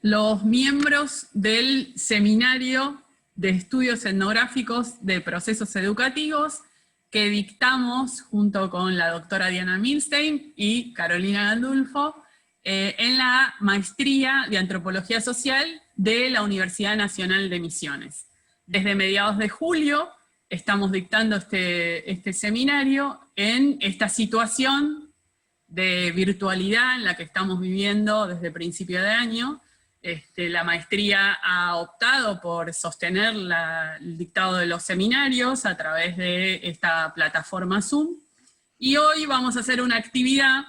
los miembros del Seminario de Estudios Etnográficos de Procesos Educativos que dictamos junto con la doctora Diana Milstein y Carolina Gandulfo en la Maestría de Antropología Social de la Universidad Nacional de Misiones. Desde mediados de julio estamos dictando este seminario en esta situación de virtualidad en la que estamos viviendo desde principio de año. La maestría ha optado por sostener el dictado de los seminarios a través de esta plataforma Zoom, y hoy vamos a hacer una actividad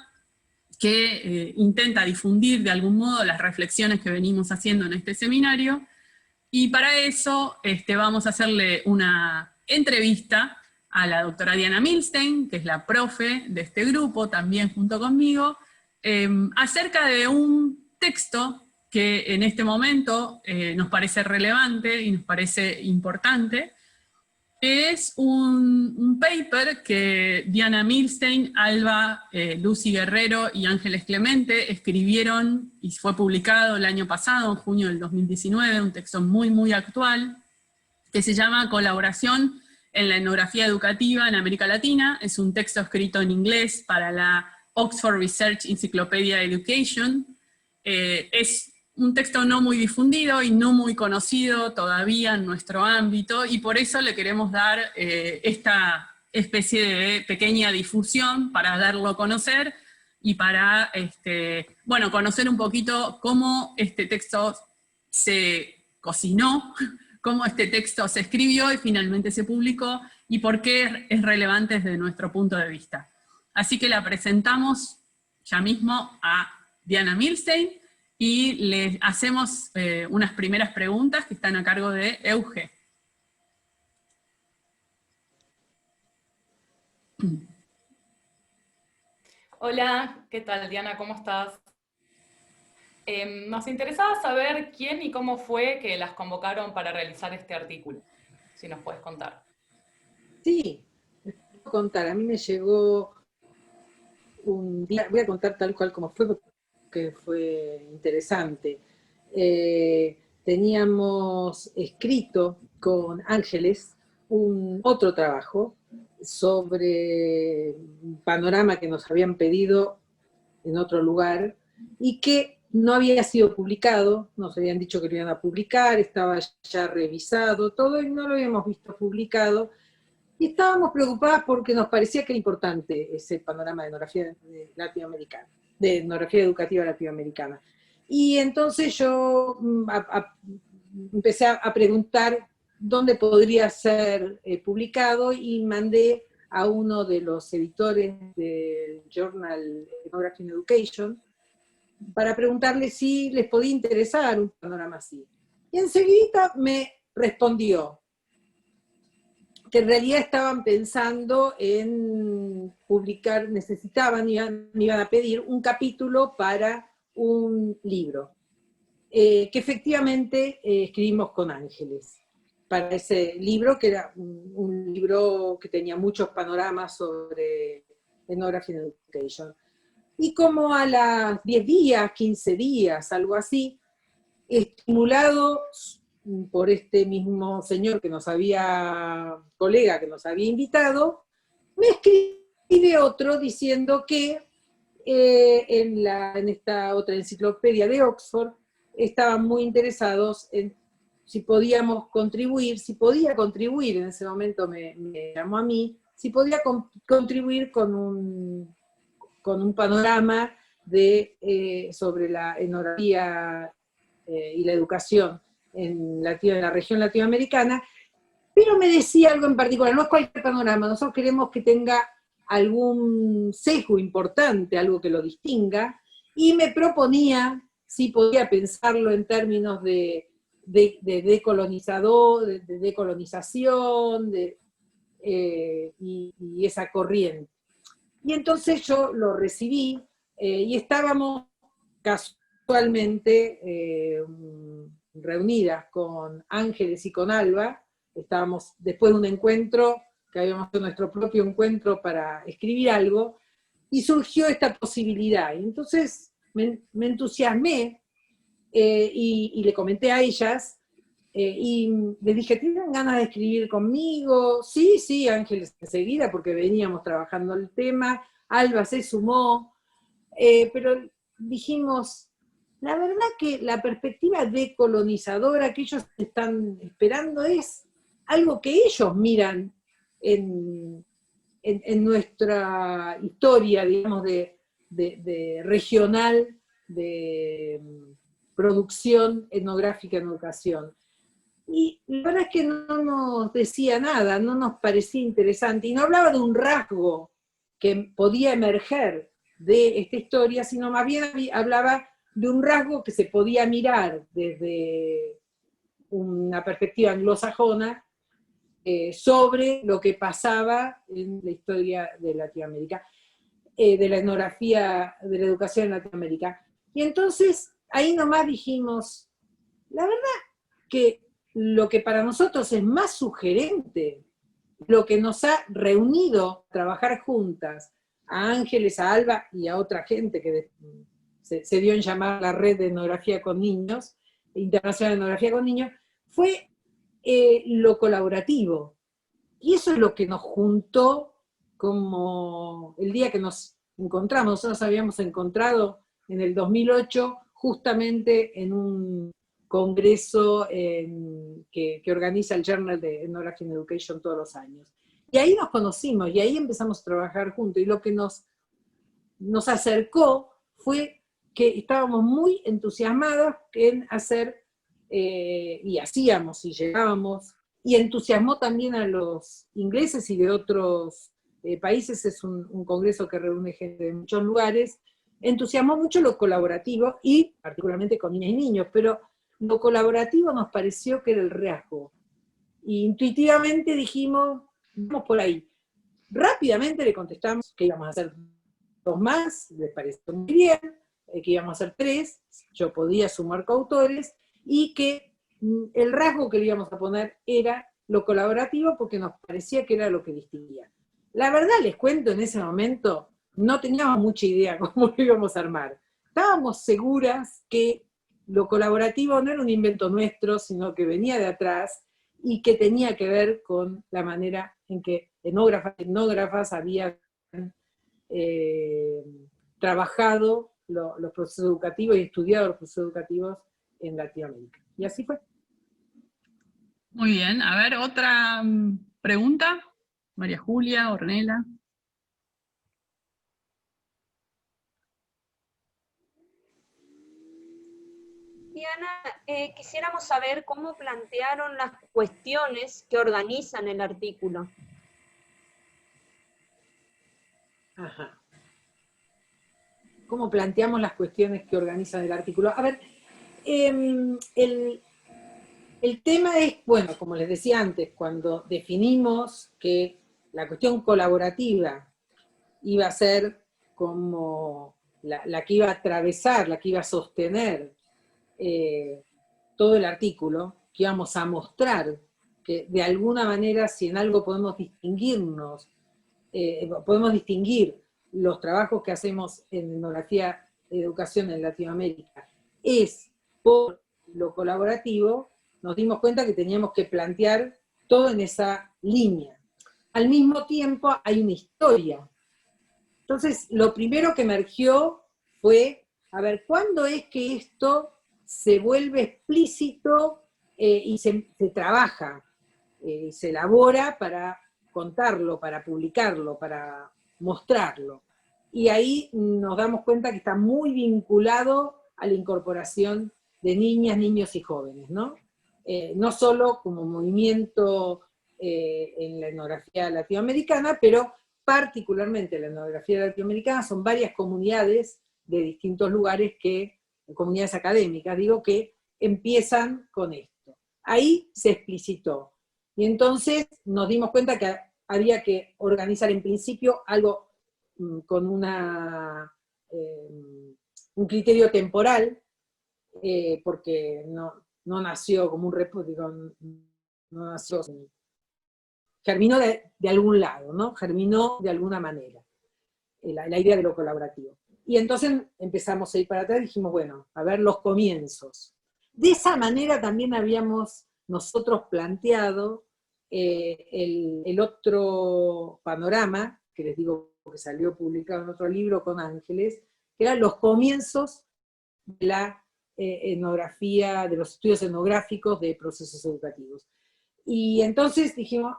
que intenta difundir de algún modo las reflexiones que venimos haciendo en este seminario, y para eso vamos a hacerle una entrevista a la doctora Diana Milstein, que es la profe de este grupo, también junto conmigo, acerca de un texto que en este momento nos parece relevante y nos parece importante, que es un paper que Diana Milstein, Alba, Lucy Guerrero y Ángeles Clemente escribieron y fue publicado el año pasado, en junio del 2019, un texto muy, muy actual, que se llama Colaboración en la etnografía educativa en América Latina. Es un texto escrito en inglés para la Oxford Research Encyclopedia Education. Es un texto no muy difundido y no muy conocido todavía en nuestro ámbito, y por eso le queremos dar esta especie de pequeña difusión para darlo a conocer y para bueno, conocer un poquito cómo este texto se cocinó, cómo este texto se escribió y finalmente se publicó, y por qué es relevante desde nuestro punto de vista. Así que la presentamos ya mismo a Diana Milstein, y les hacemos unas primeras preguntas que están a cargo de Euge. Hola, ¿qué tal, Diana? ¿Cómo estás? Nos interesaba saber quién y cómo fue que las convocaron para realizar este artículo, si nos puedes contar. Sí, les puedo contar. A mí me llegó un día, voy a contar tal cual como fue, porque fue interesante. Teníamos escrito con Ángeles otro trabajo sobre un panorama que nos habían pedido en otro lugar y que no había sido publicado. Nos habían dicho que lo iban a publicar, estaba ya revisado, todo, y no lo habíamos visto publicado. Y estábamos preocupadas porque nos parecía que era importante ese panorama de etnografía latinoamericana, de etnografía educativa latinoamericana. Y entonces yo empecé a preguntar dónde podría ser publicado, y mandé a uno de los editores del Journal Ethnography and Education para preguntarle si les podía interesar un panorama así. Y enseguida me respondió que en realidad estaban pensando en publicar, me iban a pedir un capítulo para un libro, que efectivamente escribimos con Ángeles, para ese libro, que era un libro que tenía muchos panoramas sobre Ethnography and Education. Y como a las 10 días, 15 días, algo así, estimulados por este mismo señor colega que nos había invitado, me escribe otro diciendo que en esta otra enciclopedia de Oxford estaban muy interesados en si podíamos contribuir, si podía contribuir, en ese momento me llamó a mí, si podía contribuir con un panorama sobre la etnografía y la educación en la región latinoamericana, pero me decía algo en particular, no es cualquier panorama, nosotros queremos que tenga algún sesgo importante, algo que lo distinga, y me proponía si podía pensarlo en términos de decolonizador, de decolonización, y esa corriente. Y entonces yo lo recibí, y estábamos casualmente reunidas con Ángeles y con Alba. Estábamos después de un encuentro, que habíamos hecho nuestro propio encuentro para escribir algo, y surgió esta posibilidad. Y entonces me entusiasmé y le comenté a ellas, y les dije, ¿tienen ganas de escribir conmigo? Sí, sí, Ángeles enseguida, porque veníamos trabajando el tema, Alba se sumó, pero dijimos, la verdad que la perspectiva decolonizadora que ellos están esperando es algo que ellos miran en nuestra historia, digamos, de regional, de producción etnográfica en educación. Y la verdad es que no nos decía nada, no nos parecía interesante, y no hablaba de un rasgo que podía emerger de esta historia, sino más bien hablaba de un rasgo que se podía mirar desde una perspectiva anglosajona sobre lo que pasaba en la historia de Latinoamérica, de la etnografía, de la educación en Latinoamérica. Y entonces ahí nomás dijimos, la verdad que lo que para nosotros es más sugerente, lo que nos ha reunido a trabajar juntas, a Ángeles, a Alba y a otra gente que se dio en llamar la Red de Etnografía con Niños, Internacional de Etnografía con Niños, fue lo colaborativo. Y eso es lo que nos juntó como el día que nos encontramos. Nosotros nos habíamos encontrado en el 2008 justamente en un congreso que organiza el Journal de Ethnography and Education todos los años. Y ahí nos conocimos, y ahí empezamos a trabajar juntos, y lo que nos acercó fue que estábamos muy entusiasmados en hacer, y hacíamos, y llegábamos, y entusiasmó también a los ingleses y de otros países, es un congreso que reúne gente de muchos lugares, entusiasmó mucho lo colaborativo, y particularmente con niñas y niños, pero lo colaborativo nos pareció que era el rasgo. Y intuitivamente dijimos, vamos por ahí. Rápidamente le contestamos que íbamos a hacer 2 más, les pareció muy bien, que íbamos a hacer 3, yo podía sumar coautores, y que el rasgo que le íbamos a poner era lo colaborativo, porque nos parecía que era lo que distinguía. La verdad, les cuento, en ese momento no teníamos mucha idea cómo lo íbamos a armar. Estábamos seguras que lo colaborativo no era un invento nuestro, sino que venía de atrás, y que tenía que ver con la manera en que etnógrafas habían trabajado los procesos educativos y estudiado los procesos educativos en Latinoamérica. Y así fue. Muy bien, a ver, otra pregunta. María Julia, Ornella. Diana, quisiéramos saber cómo plantearon las cuestiones que organizan el artículo. Ajá. ¿Cómo planteamos las cuestiones que organizan el artículo? A ver, el tema es, bueno, como les decía antes, cuando definimos que la cuestión colaborativa iba a ser como la que iba a atravesar, la que iba a sostener todo el artículo, que íbamos a mostrar que de alguna manera, si en algo podemos distinguirnos, podemos distinguir los trabajos que hacemos en etnografía de educación en Latinoamérica, es por lo colaborativo, nos dimos cuenta que teníamos que plantear todo en esa línea. Al mismo tiempo hay una historia. Entonces, lo primero que emergió fue, a ver, ¿cuándo es que esto se vuelve explícito y se trabaja, se elabora para contarlo, para publicarlo, para mostrarlo? Y ahí nos damos cuenta que está muy vinculado a la incorporación de niñas, niños y jóvenes, ¿no? No solo como movimiento en la etnografía latinoamericana, pero particularmente en la etnografía latinoamericana son varias comunidades de distintos lugares comunidades académicas, digo, que empiezan con esto. Ahí se explicitó. Y entonces nos dimos cuenta que había que organizar en principio algo con un criterio temporal, porque no nació como un digo, no nació, germinó de algún lado, ¿no? Germinó de alguna manera, la idea de lo colaborativo. Y entonces empezamos a ir para atrás y dijimos, bueno, a ver los comienzos. De esa manera también habíamos nosotros planteado el otro panorama, que les digo que salió publicado en otro libro con Ángeles, que eran los comienzos de la etnografía, de los estudios etnográficos de procesos educativos. Y entonces dijimos,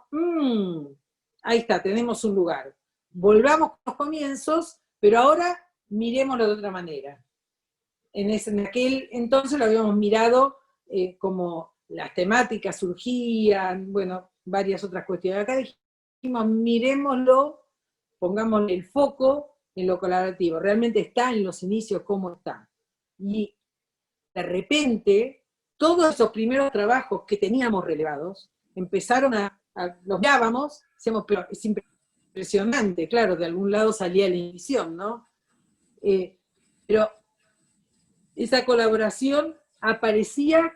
ahí está, tenemos un lugar. Volvamos con los comienzos, pero ahora miremoslo de otra manera. En aquel entonces lo habíamos mirado como las temáticas surgían, bueno, varias otras cuestiones. Acá dijimos, miremoslo, pongámosle el foco en lo colaborativo. Realmente está en los inicios, cómo está. Y de repente, todos esos primeros trabajos que teníamos relevados, empezaron los mirábamos, decíamos, pero es impresionante, claro, de algún lado salía la intuición, ¿no? Pero esa colaboración aparecía,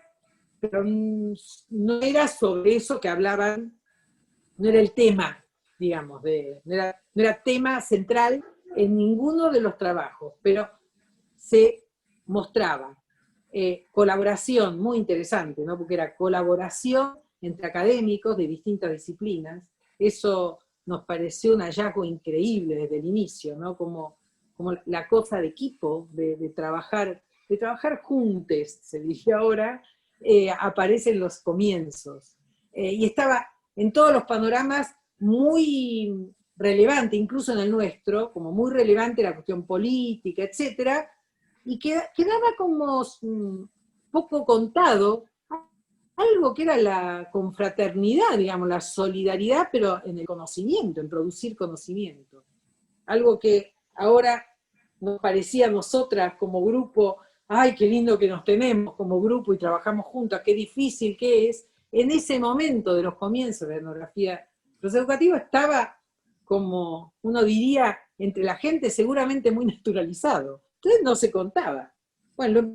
pero no era sobre eso que hablaban, no era el tema, digamos, no era tema central en ninguno de los trabajos, pero se mostraba colaboración muy interesante, ¿no? Porque era colaboración entre académicos de distintas disciplinas. Eso nos pareció un hallazgo increíble desde el inicio, ¿no? Como la cosa de equipo, de trabajar juntos, se dice ahora, aparece en los comienzos. Y estaba en todos los panoramas muy relevante, incluso en el nuestro, como muy relevante la cuestión política, etcétera, y quedaba como poco contado algo que era la confraternidad, digamos, la solidaridad, pero en el conocimiento, en producir conocimiento. Algo que ahora nos parecía a nosotras como grupo, ay, qué lindo que nos tenemos como grupo y trabajamos juntas, qué difícil que es. En ese momento de los comienzos de la etnografía educativa estaba como, uno diría, entre la gente seguramente muy naturalizado. Entonces no se contaba. Bueno, lo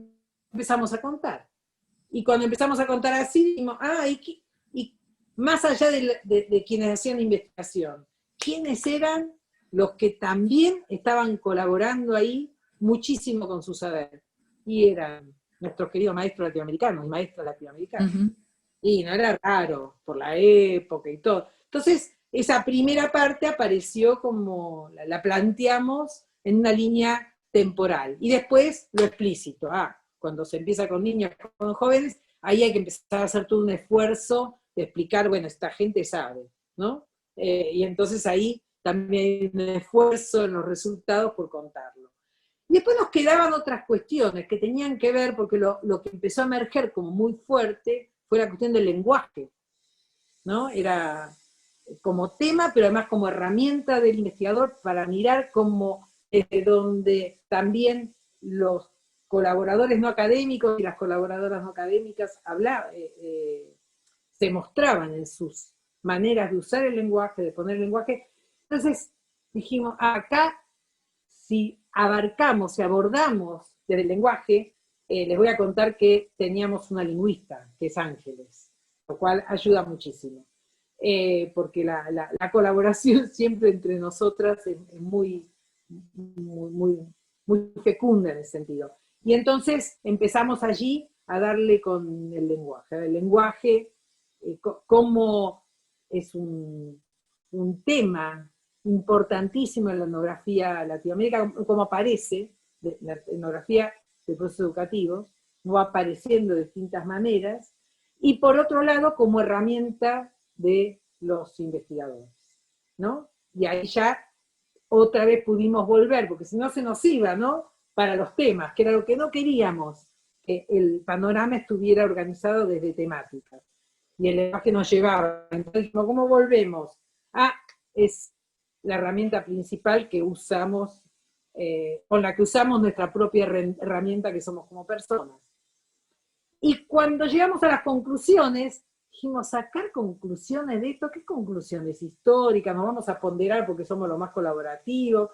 empezamos a contar. Y cuando empezamos a contar así, dijimos, y más allá de quienes hacían investigación, ¿quiénes eran los que también estaban colaborando ahí muchísimo con su saber? Y eran nuestros queridos maestros latinoamericanos y maestras latinoamericanas. Y no era raro, por la época y todo. Entonces, esa primera parte apareció como, la planteamos en una línea temporal. Y después lo explícito. Cuando se empieza con niños, con jóvenes, ahí hay que empezar a hacer todo un esfuerzo de explicar, bueno, esta gente sabe, ¿no? Y entonces ahí también hay un esfuerzo en los resultados por contarlo. Y después nos quedaban otras cuestiones que tenían que ver, porque lo que empezó a emerger como muy fuerte fue la cuestión del lenguaje, ¿no? Era como tema, pero además como herramienta del investigador para mirar cómo desde donde también los colaboradores no académicos y las colaboradoras no académicas se mostraban en sus maneras de usar el lenguaje, de poner el lenguaje. Entonces dijimos, acá si abarcamos, si abordamos desde el lenguaje, les voy a contar que teníamos una lingüista, que es Ángeles, lo cual ayuda muchísimo. Porque la colaboración siempre entre nosotras es muy fecunda en ese sentido. Y entonces empezamos allí a darle con el lenguaje. El lenguaje, como es un tema importantísimo en la etnografía latinoamericana, como aparece, la etnografía de procesos educativos, va apareciendo de distintas maneras, y por otro lado, como herramienta de los investigadores, ¿no? Y ahí ya otra vez pudimos volver, porque si no se nos iba, ¿no? Para los temas, que era lo que no queríamos, que el panorama estuviera organizado desde temáticas. Y el lenguaje nos llevaba. Entonces, ¿cómo volvemos? Es la herramienta principal que usamos, con la que usamos nuestra propia herramienta que somos como personas. Y cuando llegamos a las conclusiones, dijimos, sacar conclusiones de esto, ¿qué conclusiones históricas? Nos vamos a ponderar porque somos los más colaborativos.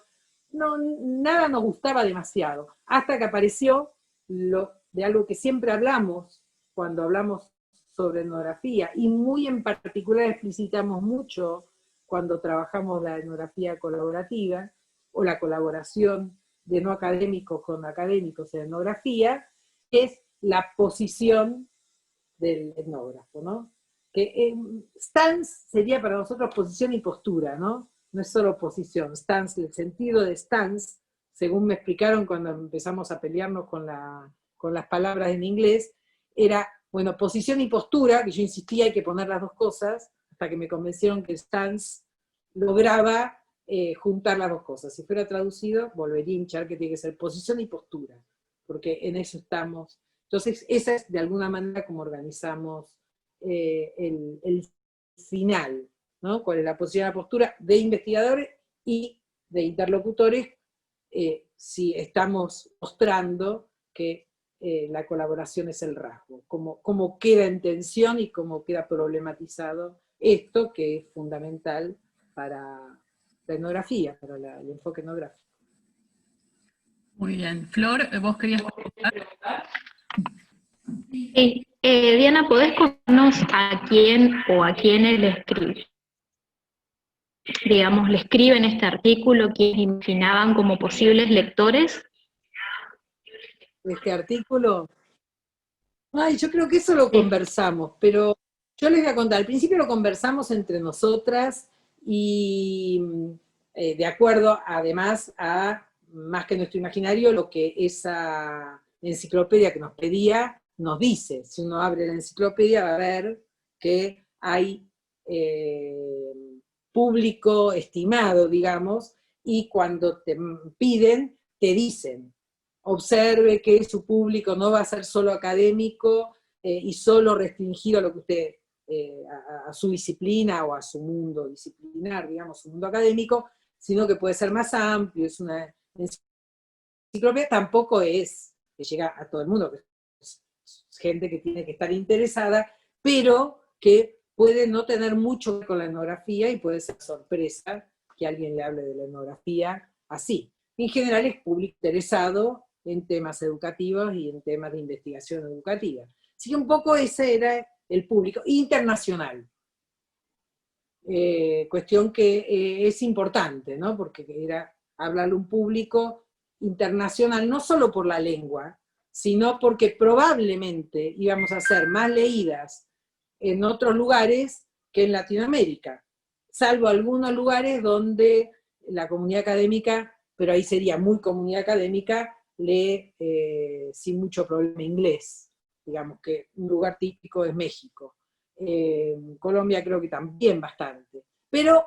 No, nada nos gustaba demasiado, hasta que apareció de algo que siempre hablamos cuando hablamos sobre etnografía, y muy en particular explicitamos mucho cuando trabajamos la etnografía colaborativa, o la colaboración de no académicos con académicos en etnografía, es la posición del etnógrafo, ¿no? Que stance sería para nosotros posición y postura, ¿no? No es solo posición, stance, el sentido de stance, según me explicaron cuando empezamos a pelearnos con las palabras en inglés, era, bueno, posición y postura, que yo insistía hay que poner las dos cosas, hasta que me convencieron que stance lograba juntar las dos cosas. Si fuera traducido, volvería a hinchar que tiene que ser posición y postura, porque en eso estamos. Entonces, esa es de alguna manera como organizamos el final, ¿no? Cuál es la posición y la postura de investigadores y de interlocutores, si estamos mostrando que la colaboración es el rasgo, cómo queda en tensión y cómo queda problematizado esto que es fundamental para la etnografía, para el enfoque etnográfico. Muy bien. Flor, ¿vos querías preguntar? Sí. Diana, ¿podés contarnos a quién o a quiénes le escribe? Digamos, le escriben este artículo, ¿quiénes imaginaban como posibles lectores? Este artículo, ay, yo creo que eso lo conversamos, pero yo les voy a contar, al principio lo conversamos entre nosotras y de acuerdo además a, más que nuestro imaginario, lo que esa enciclopedia que nos pedía nos dice. Si uno abre la enciclopedia va a ver que hay público estimado, digamos, y cuando te piden, te dicen, observe que su público no va a ser solo académico y solo restringido a lo que usted, a su disciplina o a su mundo disciplinar, digamos, su mundo académico, sino que puede ser más amplio, es una enciclopedia, tampoco es que llega a todo el mundo, que es gente que tiene que estar interesada, pero que puede no tener mucho que ver con la etnografía y puede ser sorpresa que alguien le hable de la etnografía así. En general es público interesado en temas educativos y en temas de investigación educativa. Así que un poco ese era el público internacional. Cuestión que es importante, ¿no? Porque era hablarle a un público internacional, no solo por la lengua, sino porque probablemente íbamos a ser más leídas en otros lugares que en Latinoamérica, salvo algunos lugares donde la comunidad académica, pero ahí sería muy comunidad académica, lee sin mucho problema inglés. Digamos que un lugar típico es México. Colombia creo que también bastante. Pero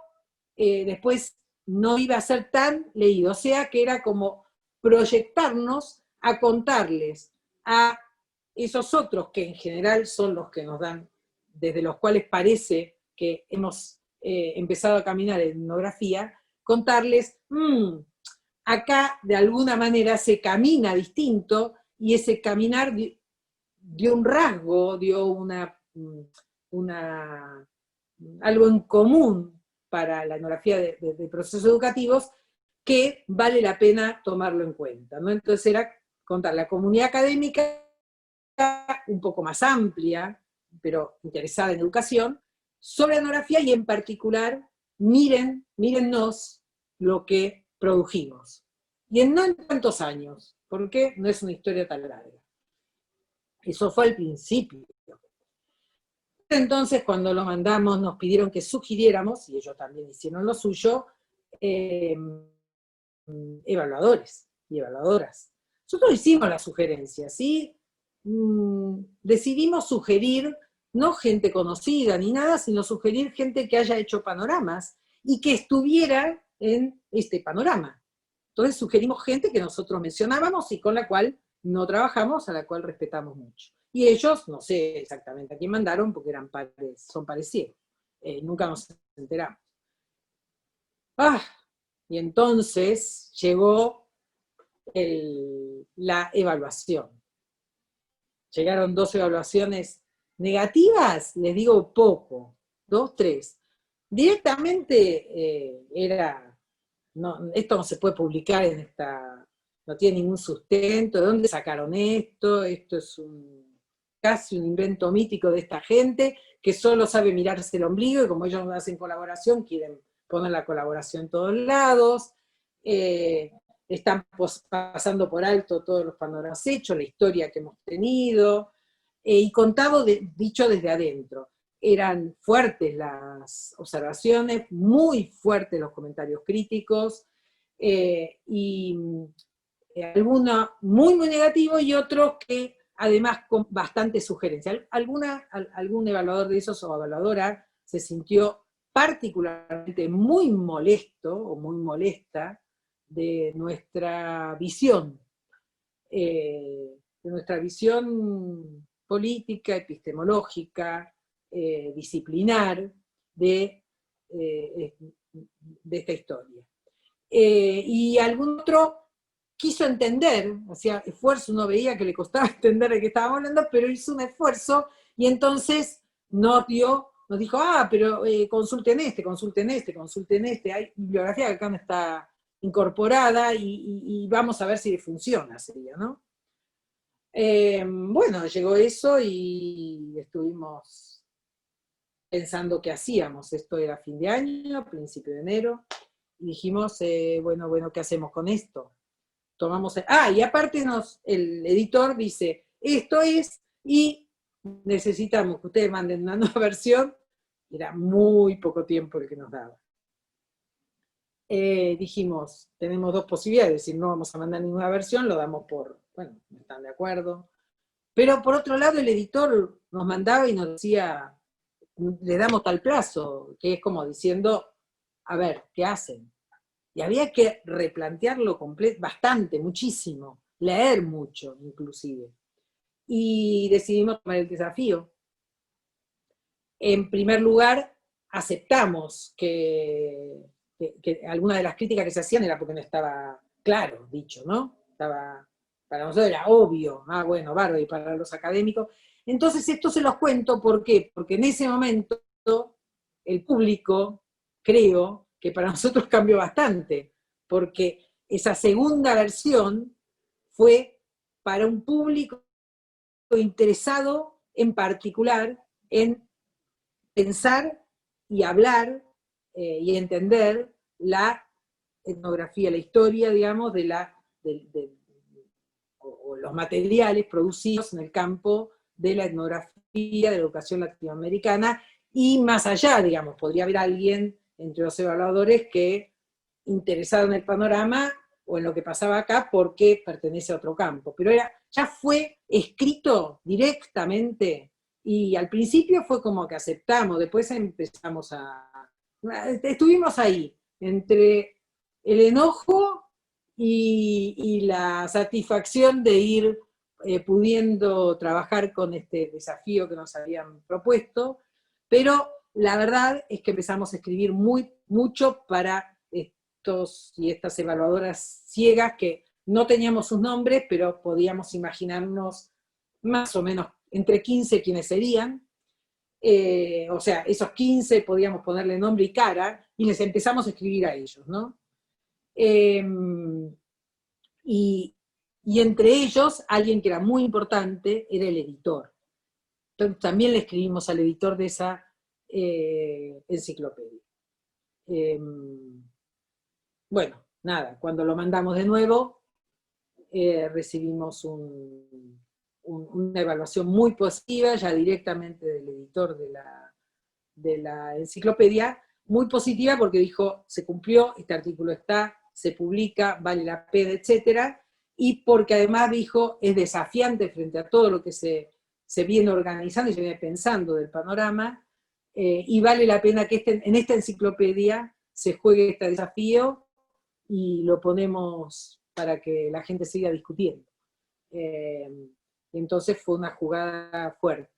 después no iba a ser tan leído, o sea que era como proyectarnos a contarles a esos otros que en general son los que nos dan, desde los cuales parece que hemos empezado a caminar en etnografía, contarles, acá de alguna manera se camina distinto, y ese caminar dio un rasgo, dio algo en común para la etnografía de procesos educativos que vale la pena tomarlo en cuenta, ¿no? Entonces era contar la comunidad académica un poco más amplia, pero interesada en educación, sobre etnografía, y en particular, mírennos lo que produjimos. Y no en tantos años, porque no es una historia tan larga. Eso fue al principio. Entonces, cuando lo mandamos, nos pidieron que sugiriéramos, y ellos también hicieron lo suyo, evaluadores y evaluadoras. Nosotros hicimos la sugerencia, ¿sí? Decidimos sugerir, no gente conocida ni nada, sino sugerir gente que haya hecho panoramas y que estuviera en este panorama. Entonces sugerimos gente que nosotros mencionábamos y con la cual no trabajamos, a la cual respetamos mucho. Y ellos, no sé exactamente a quién mandaron, porque son parecidos. Nunca nos enteramos. Y entonces llegó la evaluación. Llegaron 2 evaluaciones negativas, les digo poco, 2, 3. Directamente esto no se puede publicar en esta, no tiene ningún sustento. ¿De dónde sacaron esto? Esto es casi un invento mítico de esta gente que solo sabe mirarse el ombligo, y como ellos no hacen colaboración, quieren poner la colaboración en todos lados. están pasando por alto todos los panoramas hechos, la historia que hemos tenido, y contado, dicho desde adentro. Eran fuertes las observaciones, muy fuertes los comentarios críticos, y algunos muy, muy negativos y otros que además con bastante sugerencia. Algún evaluador de esos o evaluadora se sintió particularmente muy molesto o muy molesta de nuestra visión, política, epistemológica, disciplinar de esta historia. Y algún otro quiso entender, hacía esfuerzo, uno veía que le costaba entender de qué estábamos hablando, pero hizo un esfuerzo y entonces nos dijo, pero consulten este, hay bibliografía que acá no está incorporada y vamos a ver si le funciona, sería, ¿no? Bueno, llegó eso y estuvimos pensando qué hacíamos. Esto era fin de año, principio de enero, y dijimos, bueno, ¿qué hacemos con esto? Y aparte el editor dice, esto es, y necesitamos que ustedes manden una nueva versión. Era muy poco tiempo el que nos daba. Dijimos, tenemos dos posibilidades, si no vamos a mandar ninguna versión, lo damos por, bueno, no están de acuerdo. Pero por otro lado el editor nos mandaba y nos decía, le damos tal plazo, que es como diciendo, a ver, ¿qué hacen? Y había que replantearlo bastante, muchísimo, leer mucho inclusive. Y decidimos tomar el desafío. En primer lugar, aceptamos que alguna de las críticas que se hacían era porque no estaba claro dicho, ¿no? Para nosotros era obvio, bueno, bárbaro, y para los académicos. Entonces esto se los cuento, ¿por qué? Porque en ese momento el público, creo, que para nosotros cambió bastante, porque esa segunda versión fue para un público interesado en particular en pensar y hablar y entender la etnografía, la historia, digamos, o los materiales producidos en el campo de la etnografía, de la educación latinoamericana, y más allá, digamos, podría haber alguien entre los evaluadores que, interesado en el panorama o en lo que pasaba acá, porque pertenece a otro campo. Pero ya fue escrito directamente, y al principio fue como que aceptamos, después empezamos estuvimos ahí, entre el enojo y la satisfacción de ir pudiendo trabajar con este desafío que nos habían propuesto, pero la verdad es que empezamos a escribir mucho para estos y estas evaluadoras ciegas que no teníamos sus nombres, pero podíamos imaginarnos más o menos entre 15 quienes serían. O sea, esos 15 podíamos ponerle nombre y cara, y les empezamos a escribir a ellos, ¿no? Y entre ellos, alguien que era muy importante era el editor. Entonces también le escribimos al editor de esa enciclopedia. Bueno, nada, cuando lo mandamos de nuevo, recibimos una evaluación muy positiva, ya directamente del editor de la enciclopedia, muy positiva porque dijo, se cumplió, este artículo está, se publica, vale la pena, etc. Y porque además dijo, es desafiante frente a todo lo que se viene organizando y se viene pensando del panorama, y vale la pena que en esta enciclopedia se juegue este desafío y lo ponemos para que la gente siga discutiendo. Entonces fue una jugada fuerte.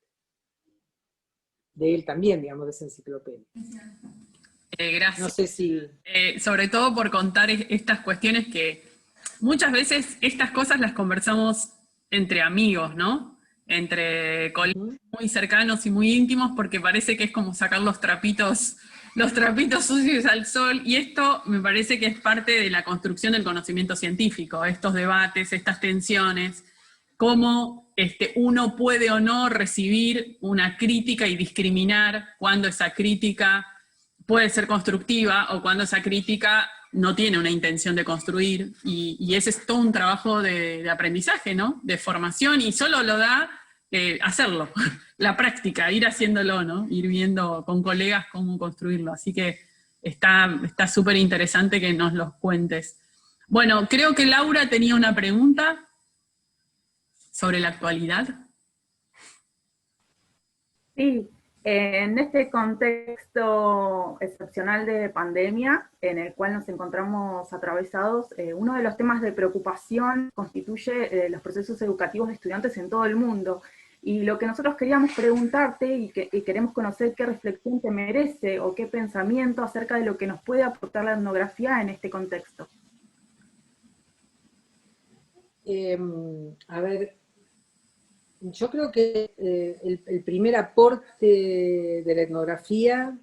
De él también, digamos, de esa enciclopedia. Gracias. No sé si... sobre todo por contar estas cuestiones que muchas veces estas cosas las conversamos entre amigos, ¿no? Entre colegas muy cercanos y muy íntimos, porque parece que es como sacar los trapitos sucios al sol, y esto me parece que es parte de la construcción del conocimiento científico, estos debates, estas tensiones, cómo uno puede o no recibir una crítica y discriminar cuando esa crítica puede ser constructiva o cuando esa crítica no tiene una intención de construir, y ese es todo un trabajo de aprendizaje, ¿no? De formación, y solo lo da hacerlo, la práctica, ir haciéndolo, ¿no? Ir viendo con colegas cómo construirlo. Así que está súper interesante que nos los cuentes. Bueno, creo que Laura tenía una pregunta sobre la actualidad. Sí, en este contexto excepcional de pandemia en el cual nos encontramos atravesados, uno de los temas de preocupación constituye los procesos educativos de estudiantes en todo el mundo. Y lo que nosotros queríamos preguntarte y queremos conocer qué reflexión te merece o qué pensamiento acerca de lo que nos puede aportar la etnografía en este contexto. A ver, yo creo que el primer aporte de la etnografía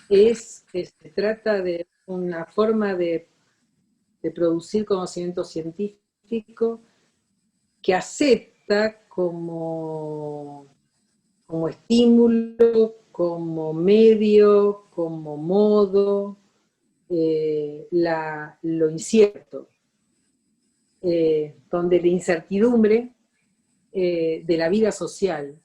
es que se trata de una forma de producir conocimiento científico que acepta como estímulo, como medio, como modo, lo incierto, donde la incertidumbre de la vida social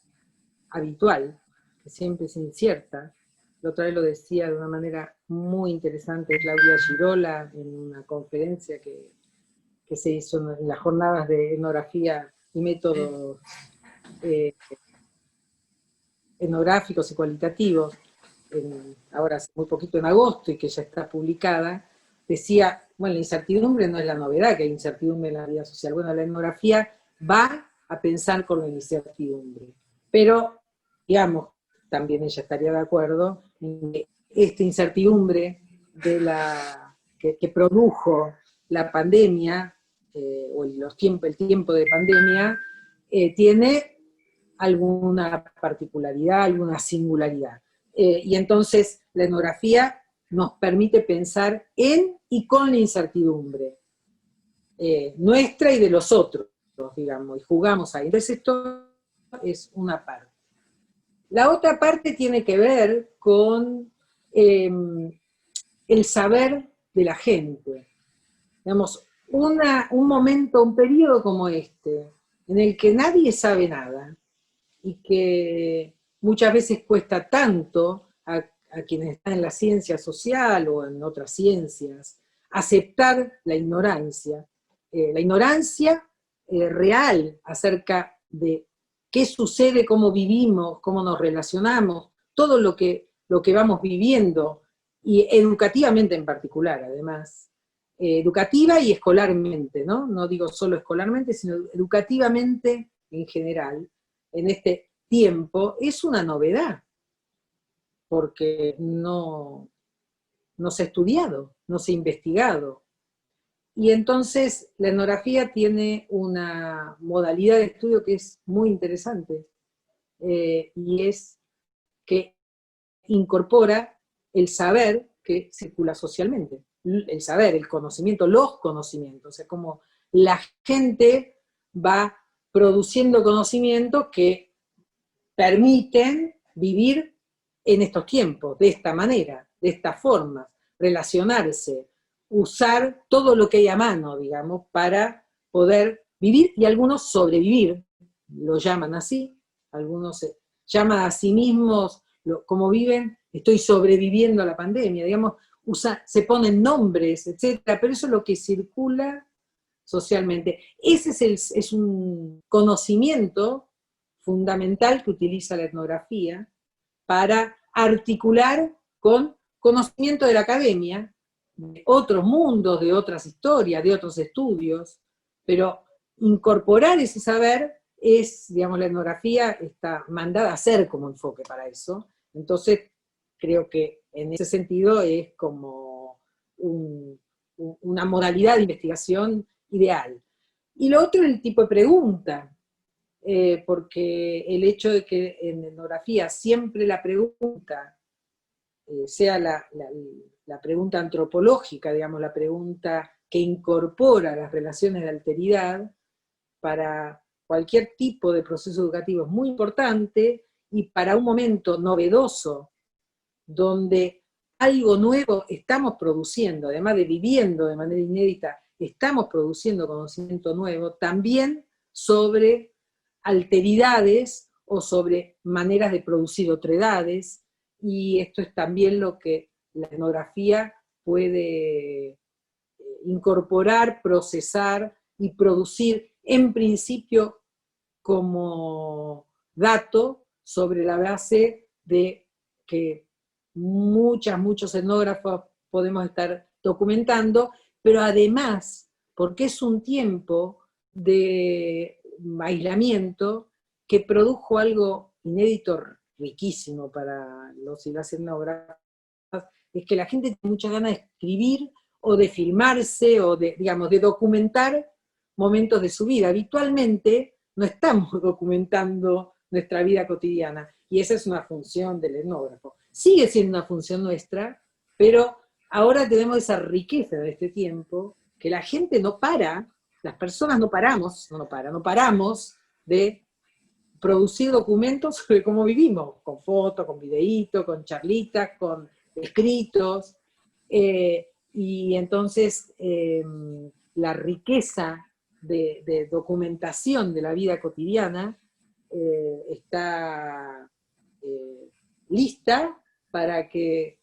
habitual, que siempre es incierta. La otra vez lo decía de una manera muy interesante Claudia Girola en una conferencia que se hizo en las jornadas de etnografía y métodos etnográficos y cualitativos, ahora hace muy poquito en agosto y que ya está publicada, decía, bueno, la incertidumbre no es la novedad, que hay incertidumbre en la vida social. Bueno, la etnografía va a pensar con la incertidumbre. Pero, digamos, también ella estaría de acuerdo en que esta incertidumbre que produjo la pandemia, o el tiempo de pandemia, tiene alguna particularidad, alguna singularidad. Y entonces la etnografía nos permite pensar en y con la incertidumbre, nuestra y de los otros, digamos, y jugamos ahí. Entonces esto es una parte. La otra parte tiene que ver con el saber de la gente. Digamos, un momento, un periodo como este, en el que nadie sabe nada, y que muchas veces cuesta tanto a quienes están en la ciencia social o en otras ciencias, aceptar la ignorancia real acerca de qué sucede, cómo vivimos, cómo nos relacionamos, todo lo que vamos viviendo, y educativamente en particular, además, educativa y escolarmente, ¿no? No digo solo escolarmente, sino educativamente en general, en este tiempo, es una novedad, porque no se ha estudiado, no se ha investigado. Y entonces la etnografía tiene una modalidad de estudio que es muy interesante, y es que incorpora el saber que circula socialmente, el saber, el conocimiento, los conocimientos, o sea, como la gente va produciendo conocimientos que permiten vivir en estos tiempos, de esta manera, de esta forma, relacionarse, usar todo lo que hay a mano, digamos, para poder vivir, y algunos sobrevivir, lo llaman así, algunos se llaman a sí mismos, como viven, estoy sobreviviendo a la pandemia, digamos, se ponen nombres, etcétera, pero eso es lo que circula socialmente. Ese es un conocimiento fundamental que utiliza la etnografía para articular con conocimiento de la academia, de otros mundos, de otras historias, de otros estudios, pero incorporar ese saber es, digamos, la etnografía está mandada a ser como enfoque para eso. Entonces, creo que en ese sentido es como una modalidad de investigación ideal. Y lo otro es el tipo de pregunta, porque el hecho de que en etnografía siempre la pregunta sea la pregunta antropológica, digamos, la pregunta que incorpora las relaciones de alteridad, para cualquier tipo de proceso educativo es muy importante, y para un momento novedoso, donde algo nuevo estamos produciendo, además de viviendo de manera inédita, estamos produciendo conocimiento nuevo, también sobre alteridades o sobre maneras de producir otredades, y esto es también lo que la etnografía puede incorporar, procesar y producir, en principio, como dato sobre la base de que muchos etnógrafos podemos estar documentando, pero además, porque es un tiempo de aislamiento que produjo algo inédito, riquísimo para los y las etnógrafas, es que la gente tiene muchas ganas de escribir o de filmarse o de, digamos, de documentar momentos de su vida. Habitualmente no estamos documentando nuestra vida cotidiana, y esa es una función del etnógrafo. Sigue siendo una función nuestra, pero ahora tenemos esa riqueza de este tiempo, que la gente no para, las personas no paramos de producir documentos sobre cómo vivimos, con fotos, con videitos, con charlitas, con escritos, y entonces la riqueza de documentación de la vida cotidiana está lista para que,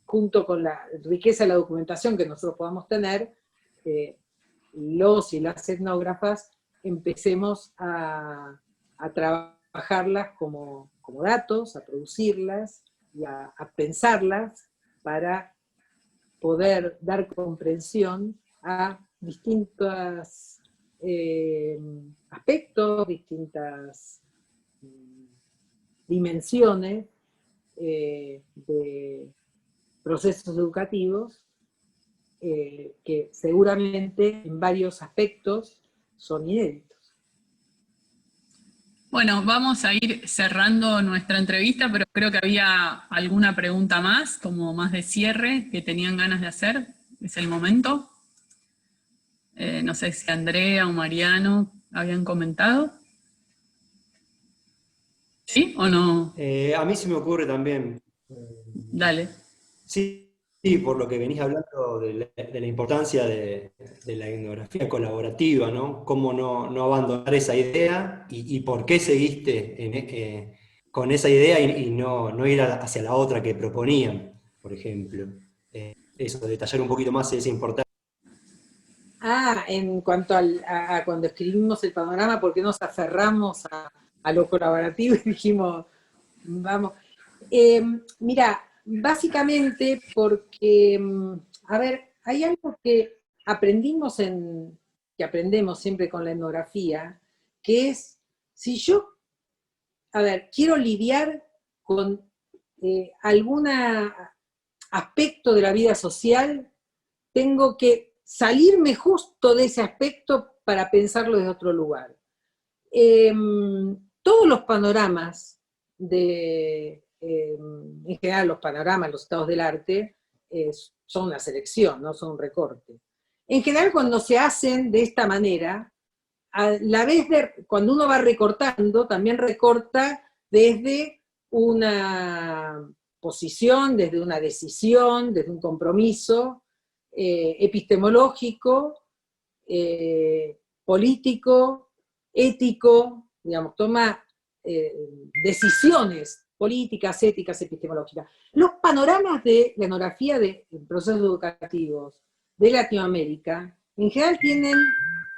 junto con la riqueza de la documentación que nosotros podamos tener, los y las etnógrafas empecemos a trabajarlas como datos, a producirlas y a pensarlas para poder dar comprensión a distintos aspectos, distintas dimensiones de procesos educativos que seguramente en varios aspectos son inéditos. Bueno, vamos a ir cerrando nuestra entrevista, pero creo que había alguna pregunta más, como más de cierre, que tenían ganas de hacer. Es el momento. No sé si Andrea o Mariano habían comentado. ¿Sí o no? A mí se me ocurre también. Dale. Sí, por lo que venís hablando de la importancia de la etnografía colaborativa, ¿no? Cómo no abandonar esa idea y por qué seguiste con esa idea y no ir hacia la otra que proponían, por ejemplo. Eso, detallar un poquito más esa importancia. En cuanto a cuando escribimos el panorama, ¿por qué nos aferramos a lo colaborativo y dijimos, vamos? Mira, básicamente porque, a ver, hay algo que aprendemos siempre con la etnografía, que es, si yo, quiero lidiar con algún aspecto de la vida social, tengo que salirme justo de ese aspecto para pensarlo desde otro lugar. Todos los panoramas en general los panoramas, los estados del arte, son una selección, no son un recorte. En general, cuando se hacen de esta manera, a la vez cuando uno va recortando, también recorta desde una posición, desde una decisión, desde un compromiso epistemológico, político, ético, digamos, toma decisiones políticas, éticas, epistemológicas. Los panoramas de la etnografía de procesos educativos de Latinoamérica, en general tienen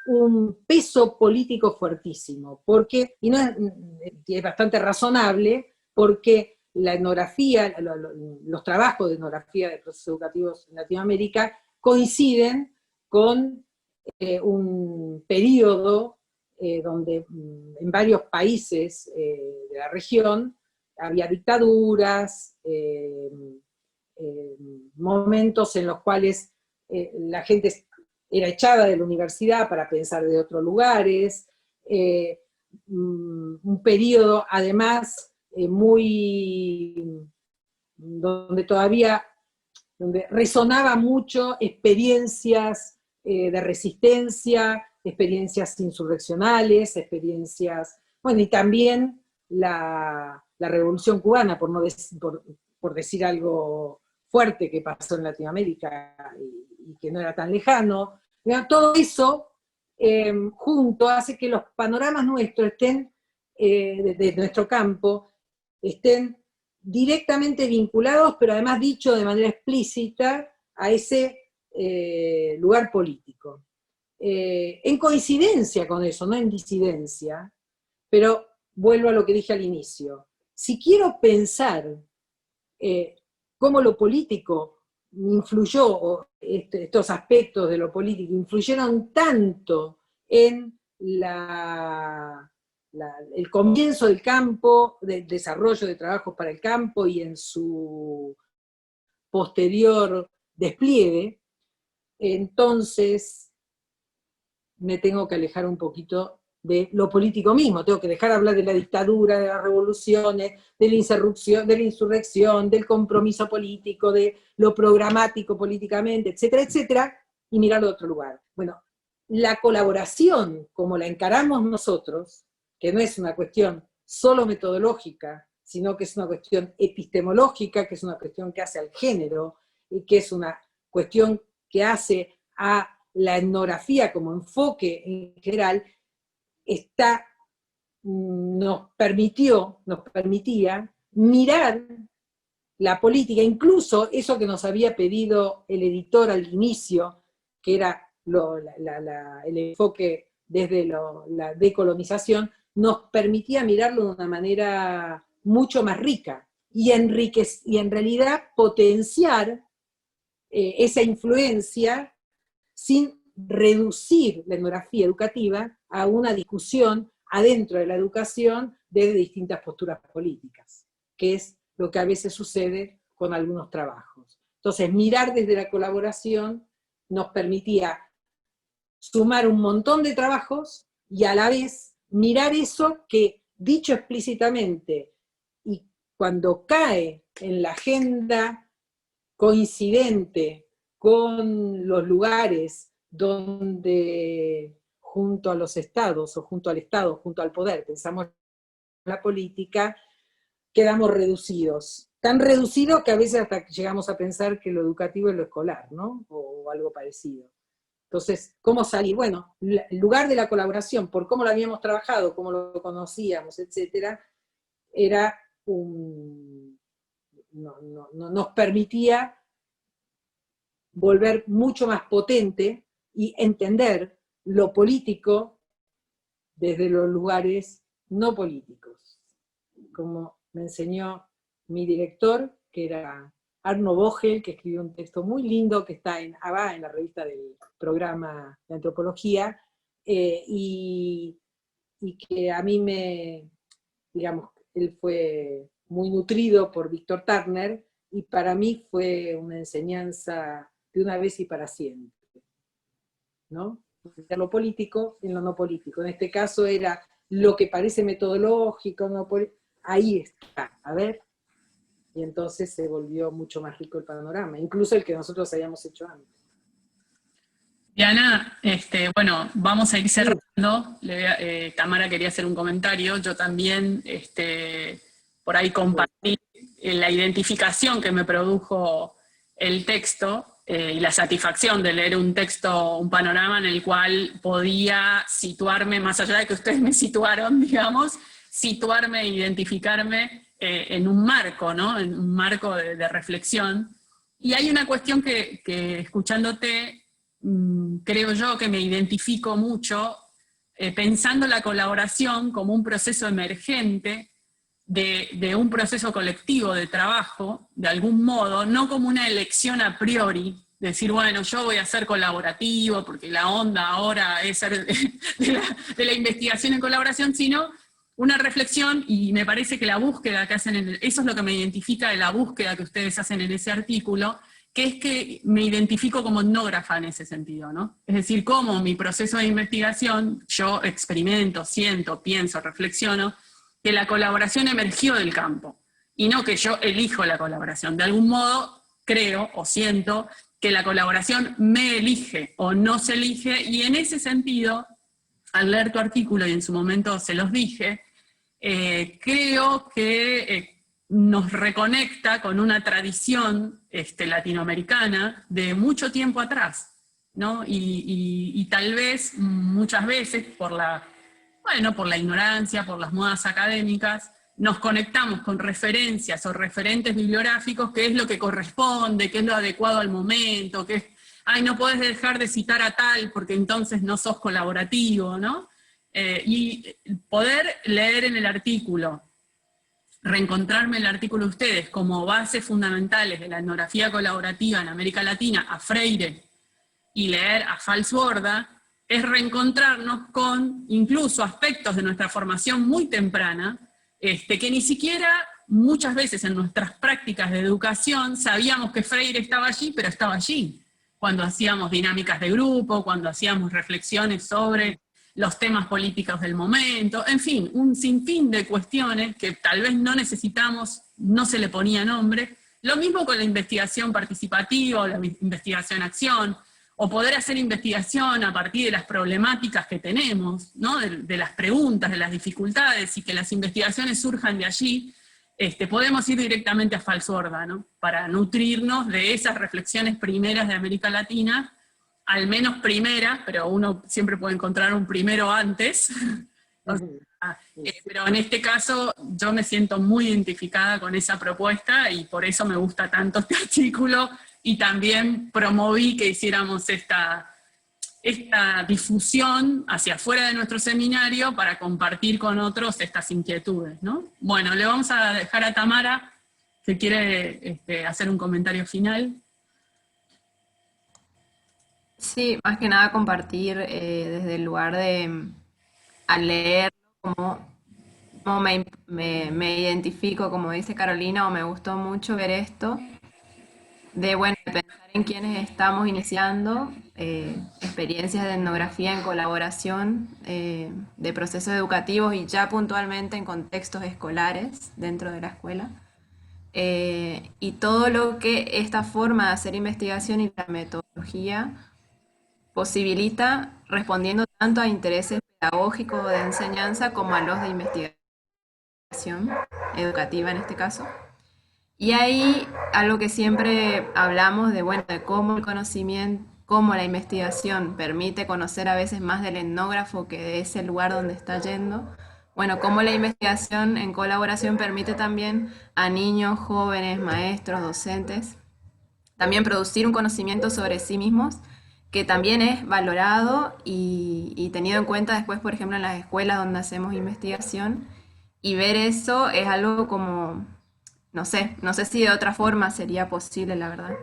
un peso político fuertísimo, y es bastante razonable, porque la etnografía, los trabajos de etnografía de procesos educativos en Latinoamérica coinciden con un periodo donde en varios países de la región había dictaduras, momentos en los cuales la gente era echada de la universidad para pensar de otros lugares, un periodo además donde resonaba mucho experiencias de resistencia, experiencias insurreccionales, y también la Revolución Cubana, por decir algo fuerte que pasó en Latinoamérica y que no era tan lejano. Todo eso junto hace que los panoramas nuestros estén, de nuestro campo, estén directamente vinculados, pero además dicho de manera explícita, a ese lugar político. En coincidencia con eso, no en disidencia, pero vuelvo a lo que dije al inicio. Si quiero pensar cómo lo político influyó, o estos aspectos de lo político influyeron tanto en el comienzo del campo, del desarrollo de trabajos para el campo y en su posterior despliegue, entonces me tengo que alejar un poquito de lo político mismo, tengo que dejar de hablar de la dictadura, de las revoluciones, de la insurrección, del compromiso político, de lo programático políticamente, etcétera, etcétera, y mirarlo de otro lugar. Bueno, la colaboración, como la encaramos nosotros, que no es una cuestión solo metodológica, sino que es una cuestión epistemológica, que es una cuestión que hace al género, y que es una cuestión que hace a la etnografía como enfoque en general, nos permitía mirar la política, incluso eso que nos había pedido el editor al inicio, que era el enfoque desde la decolonización, nos permitía mirarlo de una manera mucho más rica, y en realidad potenciar esa influencia sin reducir la etnografía educativa a una discusión adentro de la educación desde distintas posturas políticas, que es lo que a veces sucede con algunos trabajos. Entonces, mirar desde la colaboración nos permitía sumar un montón de trabajos y a la vez mirar eso que, dicho explícitamente, y cuando cae en la agenda coincidente con los lugares donde junto a los estados, o junto al Estado, junto al poder, pensamos la política, quedamos reducidos. Tan reducidos que a veces hasta llegamos a pensar que lo educativo es lo escolar, ¿no? O algo parecido. Entonces, ¿cómo salir? Bueno, el lugar de la colaboración, por cómo lo habíamos trabajado, cómo lo conocíamos, etcétera, era nos permitía volver mucho más potente y entender lo político desde los lugares no políticos. Como me enseñó mi director, que era Arno Vogel, que escribió un texto muy lindo que está en la revista del programa de antropología, y que a mí digamos, él fue muy nutrido por Víctor Turner, y para mí fue una enseñanza de una vez y para siempre, ¿no? De lo político en lo no político. En este caso era lo que parece metodológico, ahí está, a ver, y entonces se volvió mucho más rico el panorama, incluso el que nosotros habíamos hecho antes. Diana, bueno, vamos a ir cerrando. Tamara quería hacer un comentario. Yo también por ahí compartí la identificación que me produjo el texto y la satisfacción de leer un texto, un panorama en el cual podía situarme, más allá de que ustedes me situaron, digamos, situarme e identificarme en un marco, ¿no? En un marco de reflexión. Y hay una cuestión que escuchándote, creo yo que me identifico mucho, pensando la colaboración como un proceso emergente de un proceso colectivo de trabajo, de algún modo, no como una elección a priori, decir, bueno, yo voy a ser colaborativo, porque la onda ahora es ser de la investigación en colaboración, sino una reflexión, y me parece que la búsqueda que hacen, eso es lo que me identifica de la búsqueda que ustedes hacen en ese artículo, que es que me identifico como etnógrafa en ese sentido, ¿no? Es decir, cómo mi proceso de investigación, yo experimento, siento, pienso, reflexiono, que la colaboración emergió del campo, y no que yo elijo la colaboración. De algún modo creo o siento que la colaboración me elige o no se elige, y en ese sentido, al leer tu artículo, y en su momento se los dije, creo que nos reconecta con una tradición latinoamericana de mucho tiempo atrás, ¿no? Y tal vez, muchas veces, por la ignorancia, por las modas académicas, nos conectamos con referencias o referentes bibliográficos, que es lo que corresponde, que es lo adecuado al momento, que es, ay, no podés dejar de citar a tal porque entonces no sos colaborativo, ¿no? Y poder leer en el artículo, reencontrarme en el artículo de ustedes como bases fundamentales de la etnografía colaborativa en América Latina a Freire y leer a Falsborda, es reencontrarnos con incluso aspectos de nuestra formación muy temprana, que ni siquiera muchas veces en nuestras prácticas de educación sabíamos que Freire estaba allí, pero estaba allí, cuando hacíamos dinámicas de grupo, cuando hacíamos reflexiones sobre los temas políticos del momento, en fin, un sinfín de cuestiones que tal vez no necesitamos, no se le ponía nombre. Lo mismo con la investigación participativa, o la investigación acción, o poder hacer investigación a partir de las problemáticas que tenemos, ¿no? de las preguntas, de las dificultades, y que las investigaciones surjan de allí. Podemos ir directamente a Falsborda, ¿no? Para nutrirnos de esas reflexiones primeras de América Latina, al menos primera, pero uno siempre puede encontrar un primero antes. Pero en este caso yo me siento muy identificada con esa propuesta y por eso me gusta tanto este artículo, y también promoví que hiciéramos esta difusión hacia afuera de nuestro seminario para compartir con otros estas inquietudes, ¿no? Bueno, le vamos a dejar a Tamara, que quiere hacer un comentario final. Sí, más que nada compartir desde el lugar de, al leer, cómo me identifico, como dice Carolina, o me gustó mucho ver esto, de pensar en quienes estamos iniciando experiencias de etnografía en colaboración, de procesos educativos y ya puntualmente en contextos escolares dentro de la escuela. Y todo lo que esta forma de hacer investigación y la metodología posibilita, respondiendo tanto a intereses pedagógicos de enseñanza como a los de investigación educativa en este caso. Y ahí algo que siempre hablamos de cómo el conocimiento, cómo la investigación permite conocer a veces más del etnógrafo que de ese lugar donde está yendo. Bueno, cómo la investigación en colaboración permite también a niños, jóvenes, maestros, docentes, también producir un conocimiento sobre sí mismos que también es valorado y tenido en cuenta después, por ejemplo, en las escuelas donde hacemos investigación, y ver eso es algo como, no sé si de otra forma sería posible, la verdad,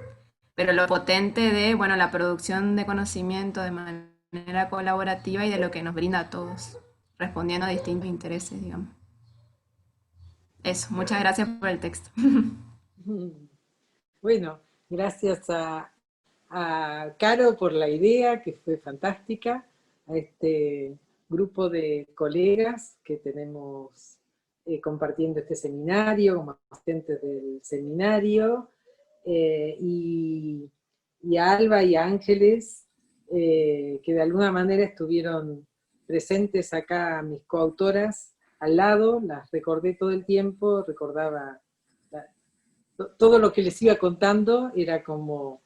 pero lo potente de, la producción de conocimiento de manera colaborativa y de lo que nos brinda a todos, respondiendo a distintos intereses, digamos. Eso, muchas gracias por el texto. Bueno, gracias a Caro por la idea, que fue fantástica, a este grupo de colegas que tenemos compartiendo este seminario, como asistentes del seminario, y a Alba y a Ángeles, que de alguna manera estuvieron presentes acá, mis coautoras, al lado, las recordé todo el tiempo, recordaba todo lo que les iba contando, era como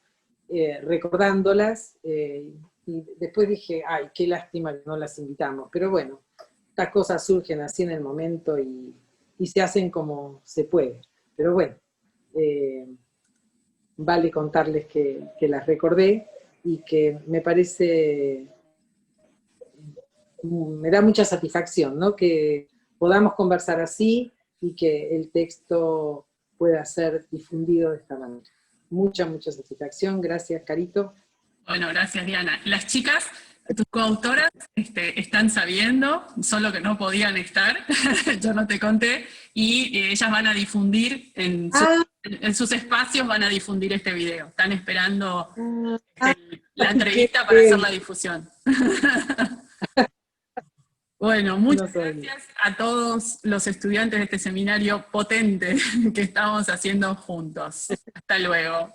recordándolas, y después dije, ay, qué lástima que no las invitamos, pero bueno, estas cosas surgen así en el momento y se hacen como se puede, pero bueno, vale contarles que las recordé y que me parece, me da mucha satisfacción, ¿no? Que podamos conversar así y que el texto pueda ser difundido de esta manera. Mucha satisfacción. Gracias, Carito. Bueno, gracias, Diana. Las chicas, tus coautoras, están sabiendo, solo que no podían estar, yo no te conté, y ellas van a difundir en sus espacios, van a difundir este video. Están esperando la entrevista para hacer la difusión. Bueno, muchas gracias a todos los estudiantes de este seminario potente que estamos haciendo juntos. Hasta luego.